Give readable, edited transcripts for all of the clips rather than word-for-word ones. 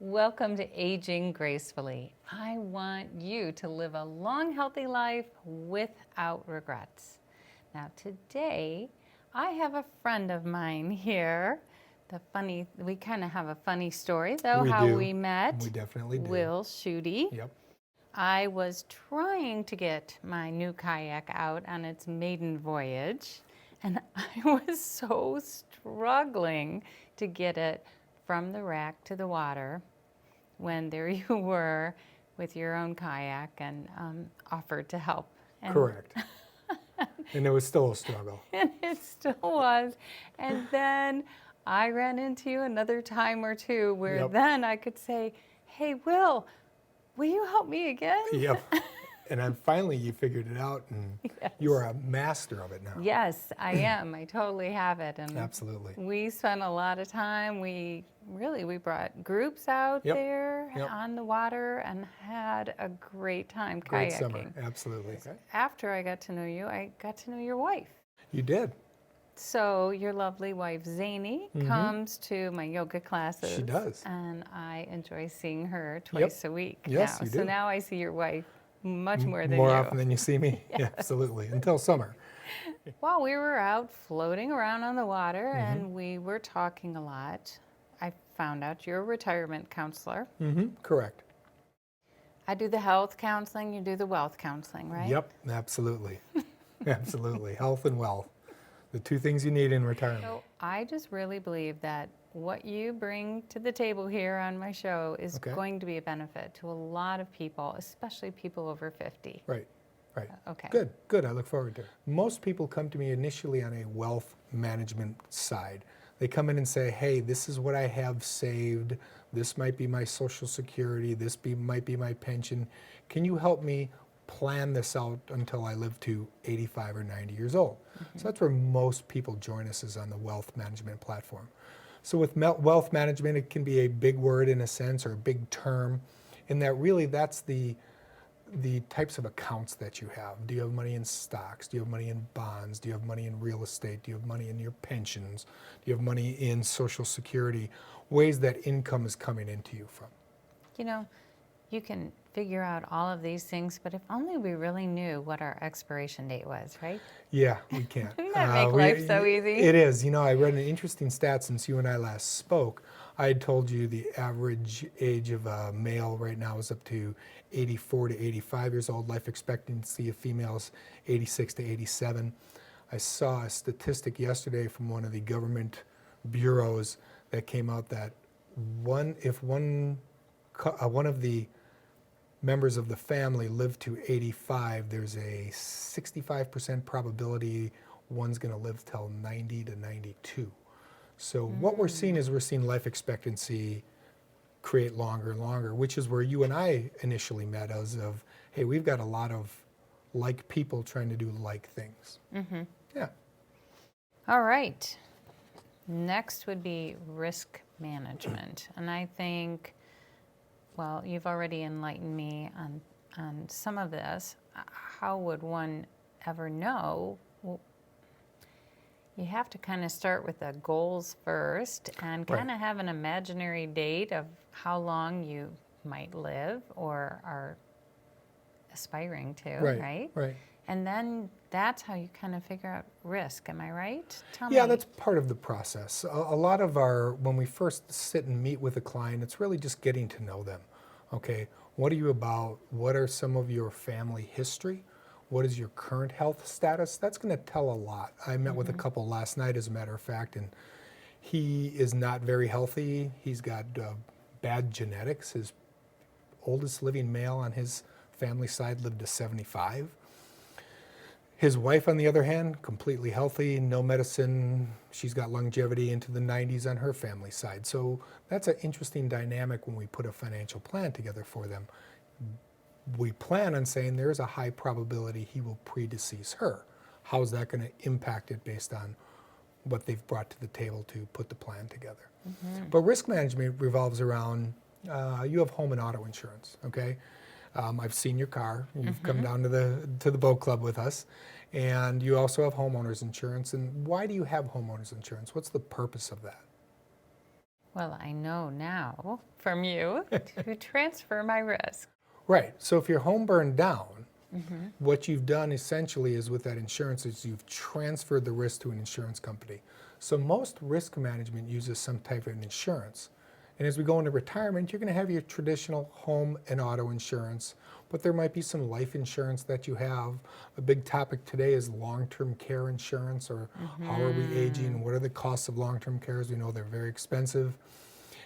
Welcome to Aging Gracefully. I want you to live a long, healthy life without regrets. Now today, I have a friend of mine here. We kind of have a funny story though, we met. We definitely do. Wil Schuette. Yep. I was trying to get my new kayak out on its maiden voyage, and I was so struggling to get it from the rack to the water when there you were with your own kayak and offered to help. And Correct. And it was still a struggle. And it still was. And then I ran into you another time or two where then I could say, hey, Wil, will you help me again? Yep. And then finally you figured it out, and you are a master of it now. Yes, I am. I totally have it. And absolutely. We spent a lot of time. We brought groups out there on the water and had a great time kayaking. Great summer, absolutely. Okay. After I got to know you, I got to know your wife. You did. So your lovely wife, Zany, comes to my yoga classes. She does. And I enjoy seeing her twice a week yes, now. You do. So now I see your wife much more than more you. often than you see me. Yes. Yeah, absolutely. Until summer. While we were out floating around on the water and we were talking a lot, I found out you're a retirement counselor. Correct. I do the health counseling, you do the wealth counseling, right? Yep, absolutely. Absolutely. Health and wealth. The two things you need in retirement. So I just really believe that what you bring to the table here on my show is going to be a benefit to a lot of people, especially people over 50. Right, right. Okay. Good, good. I look forward to it. Most people come to me initially on a wealth management side. They come in and say, hey, this is what I have saved. This might be my Social Security. Might be my pension. Can you help me plan this out until I live to 85 or 90 years old? So that's where most people join us, is on the wealth management platform. So with wealth management, it can be a big word in a sense, or a big term, in that really that's the types of accounts that you have. Do you have money in stocks? Do you have money in bonds? Do you have money in real estate? Do you have money in your pensions? Do you have money in Social Security? Ways that income is coming into you from. You know, you can figure out all of these things, but if only we really knew what our expiration date was, right? Yeah, we can. Doesn't that make life so easy? It is. You know, I read an interesting stat since you and I last spoke. I had told you the average age of a male right now is up to 84 to 85 years old. Life expectancy of females, 86 to 87. I saw a statistic yesterday from one of the government bureaus that came out that if one of the members of the family live to 85, there's a 65% probability one's going to live till 90 to 92. So what we're seeing is life expectancy create longer and longer, which is where you and I initially met, as of, hey, we've got a lot of like people trying to do like things. Yeah. All right. Next would be risk management. And I think, well, you've already enlightened me on some of this. How would one ever know? Well, you have to kind of start with the goals first and kind of have an imaginary date of how long you might live or are aspiring to, right? Right. And then that's how you kind of figure out risk. Am I right? Tell Yeah, me. that's part of the process. A lot of when we first sit and meet with a client, it's really just getting to know them. Okay, what are you about? What are some of your family history? What is your current health status? That's going to tell a lot. I met with a couple last night, as a matter of fact, and he is not very healthy. He's got bad genetics. His oldest living male on his family side lived to 75. His wife, on the other hand, completely healthy, no medicine. She's got longevity into the 90s on her family side. So that's an interesting dynamic when we put a financial plan together for them. We plan on saying there's a high probability he will predecease her. How is that going to impact it based on what they've brought to the table to put the plan together? But risk management revolves around, you have home and auto insurance, okay? I've seen your car. You've come down to the boat club with us, and you also have homeowners insurance. And why do you have homeowners insurance? What's the purpose of that? Well, I know now from you to transfer my risk. Right. So if your home burned down, what you've done essentially is with that insurance is you've transferred the risk to an insurance company. So most risk management uses some type of insurance. And as we go into retirement, you're going to have your traditional home and auto insurance, but there might be some life insurance that you have. A big topic today is long-term care insurance, or how are we aging? What are the costs of long-term care? As we know, they're very expensive.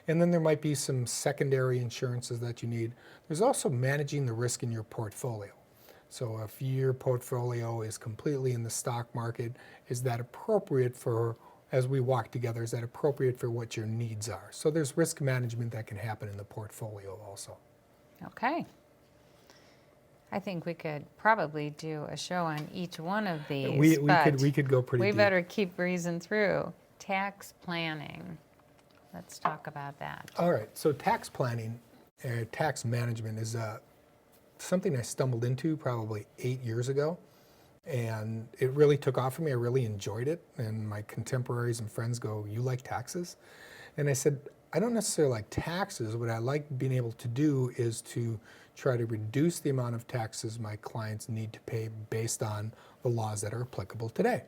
And then there might be some secondary insurances that you need. There's also managing the risk in your portfolio. So if your portfolio is completely in the stock market, is that appropriate for, as we walk together, is that appropriate for what your needs are? So there's risk management that can happen in the portfolio also. Okay. I think we could probably do a show on each one of these. We could go pretty we deep. better keep breezing through. Tax planning. Let's talk about that. All right, so tax planning, tax management is something I stumbled into probably 8 years ago, and it really took off for me. I really enjoyed it, and my contemporaries and friends go, "You like taxes?" And I said, I don't necessarily like taxes. What I like being able to do is to try to reduce the amount of taxes my clients need to pay based on the laws that are applicable today.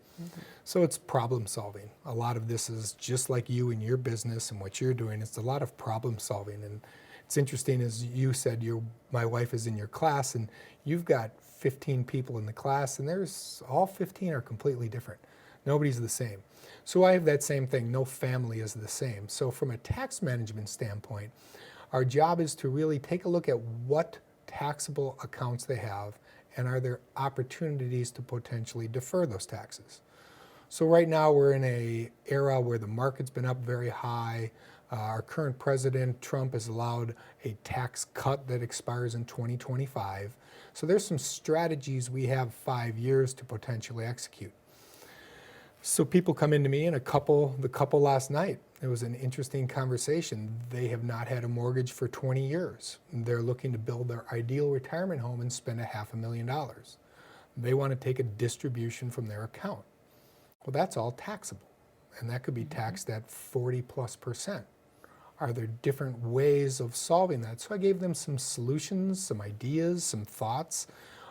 So it's problem solving. A lot of this is just like you in your business and what you're doing. It's a lot of problem solving. And it's interesting, as you said, my wife is in your class, and you've got 15 people in the class, and all 15 are completely different. Nobody's the same. So I have that same thing. No family is the same. So from a tax management standpoint, our job is to really take a look at what taxable accounts they have, and are there opportunities to potentially defer those taxes. So right now we're in an era where the market's been up very high. Our current president, Trump, has allowed a tax cut that expires in 2025. So there's some strategies we have 5 years to potentially execute. So people come into me, and the couple last night, it was an interesting conversation. They have not had a mortgage for 20 years. They're looking to build their ideal retirement home and spend $500,000. They want to take a distribution from their account. Well, that's all taxable, and that could be taxed at 40+%. Are there different ways of solving that? So I gave them some solutions, some ideas, some thoughts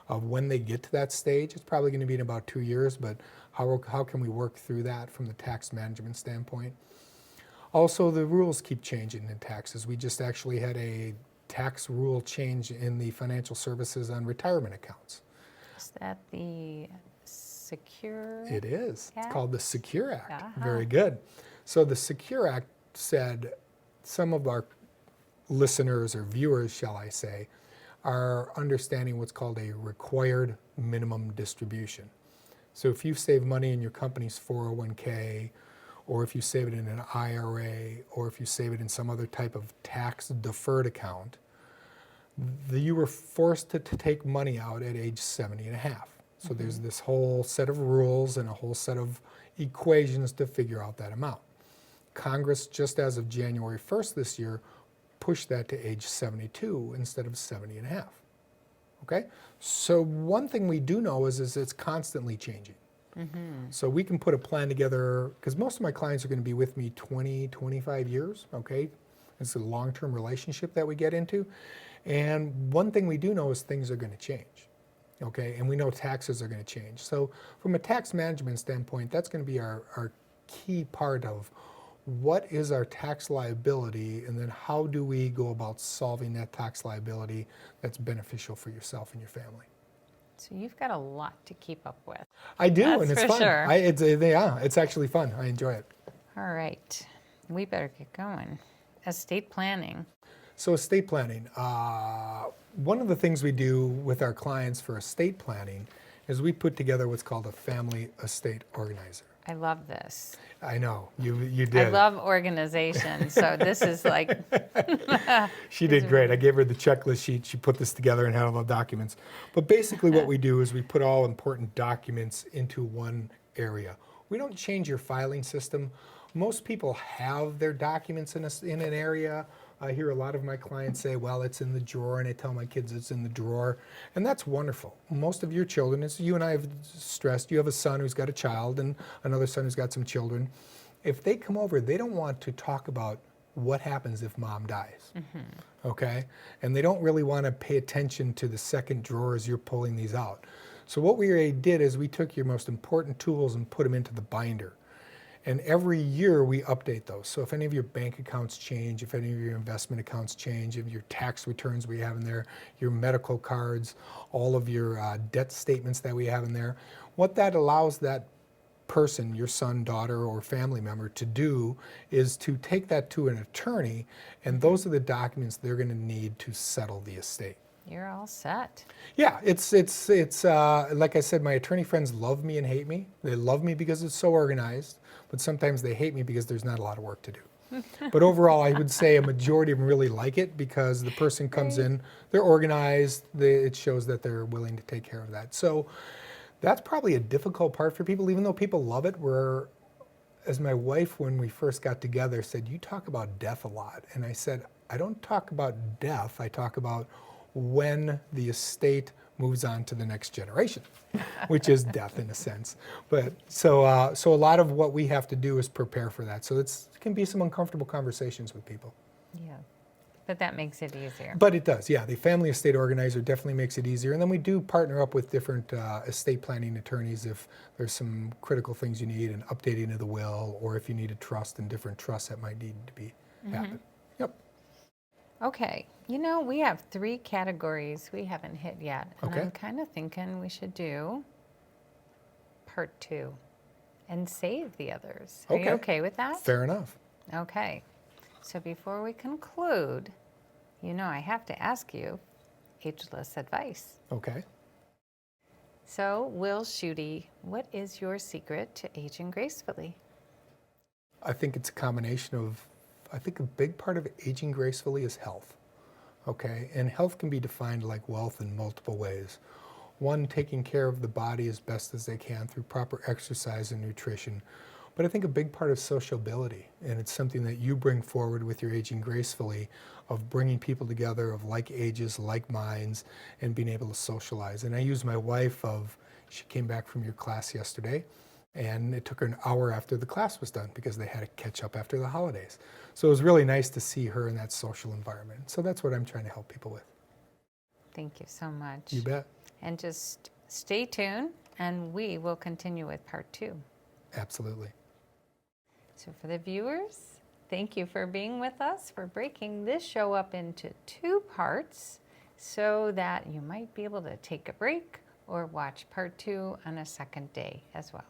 of when they get to that stage. It's probably going to be in about 2 years, but how can we work through that from the tax management standpoint? Also, the rules keep changing in taxes. We just actually had a tax rule change in the financial services on retirement accounts. Is that the Secure? It is. Act? It's called the Secure Act. Very good. So the Secure Act said, some of our listeners or viewers, shall I say, are understanding what's called a required minimum distribution. So if you save money in your company's 401k, or if you save it in an IRA, or if you save it in some other type of tax deferred account, you were forced to take money out at age 70 and a half. So there's this whole set of rules and a whole set of equations to figure out that amount. Congress, just as of January 1st this year, pushed that to age 72 instead of 70 and a half. Okay? So one thing we do know is it's constantly changing. So we can put a plan together, because most of my clients are going to be with me 20, 25 years, okay? It's a long-term relationship that we get into. And one thing we do know is things are going to change, okay? And we know taxes are going to change. So from a tax management standpoint, that's going to be our key part of what is our tax liability, and then how do we go about solving that tax liability that's beneficial for yourself and your family. So you've got a lot to keep up with. I do, That's and it's for fun. sure. It's actually fun. I enjoy it. All right. We better get going. Estate planning. So estate planning, one of the things we do with our clients for estate planning is we put together what's called a family estate organizer. I love this. I know, you did. I love organization, so this is like... She did great. I gave her the checklist sheet. She put this together and had all the documents. But basically what we do is we put all important documents into one area. We don't change your filing system. Most people have their documents in an area. I hear a lot of my clients say, well, it's in the drawer, and I tell my kids it's in the drawer. And that's wonderful. Most of your children, as you and I have stressed, you have a son who's got a child and another son who's got some children. If they come over, they don't want to talk about what happens if mom dies? Okay? And they don't really want to pay attention to the second drawer as you're pulling these out. So what we did is we took your most important tools and put them into the binder. And every year we update those. So if any of your bank accounts change, if any of your investment accounts change, if your tax returns we have in there, your medical cards, all of your debt statements that we have in there, what that allows that person, your son, daughter, or family member to do is to take that to an attorney, and those are the documents they're going to need to settle the estate. You're all set. Yeah, it's like I said, my attorney friends love me and hate me. They love me because it's so organized, but sometimes they hate me because there's not a lot of work to do. But overall, I would say a majority of them really like it because the person comes in, they're organized, it shows that they're willing to take care of that. So that's probably a difficult part for people, even though people love it. As my wife, when we first got together, said, "You talk about death a lot." And I said, "I don't talk about death, I talk about when the estate moves on to the next generation," which is death in a sense. But so a lot of what we have to do is prepare for that. So it can be some uncomfortable conversations with people. Yeah, but that makes it easier. But it does, yeah. The family estate organizer definitely makes it easier. And then we do partner up with different estate planning attorneys if there's some critical things you need, an updating of the will, or if you need a trust and different trusts that might need to be happen. Yep. Okay, we have 3 categories we haven't hit yet. And Okay. I'm kind of thinking we should do part 2 and save the others. Are you okay with that? Fair enough. Okay, so before we conclude, I have to ask you ageless advice. Okay. So, Wil Schuette, what is your secret to aging gracefully? I think it's a combination of, I think a big part of aging gracefully is health. Okay, and health can be defined like wealth in multiple ways. One, taking care of the body as best as they can through proper exercise and nutrition. But I think a big part of sociability, and it's something that you bring forward with your aging gracefully, of bringing people together of like ages, like minds, and being able to socialize. And I use my wife she came back from your class yesterday, and it took her an hour after the class was done because they had to catch up after the holidays. So it was really nice to see her in that social environment. So that's what I'm trying to help people with. Thank you so much. You bet. And just stay tuned, and we will continue with part 2. Absolutely. So for the viewers, thank you for being with us. We're breaking this show up into 2 parts so that you might be able to take a break or watch part 2 on a second day as well.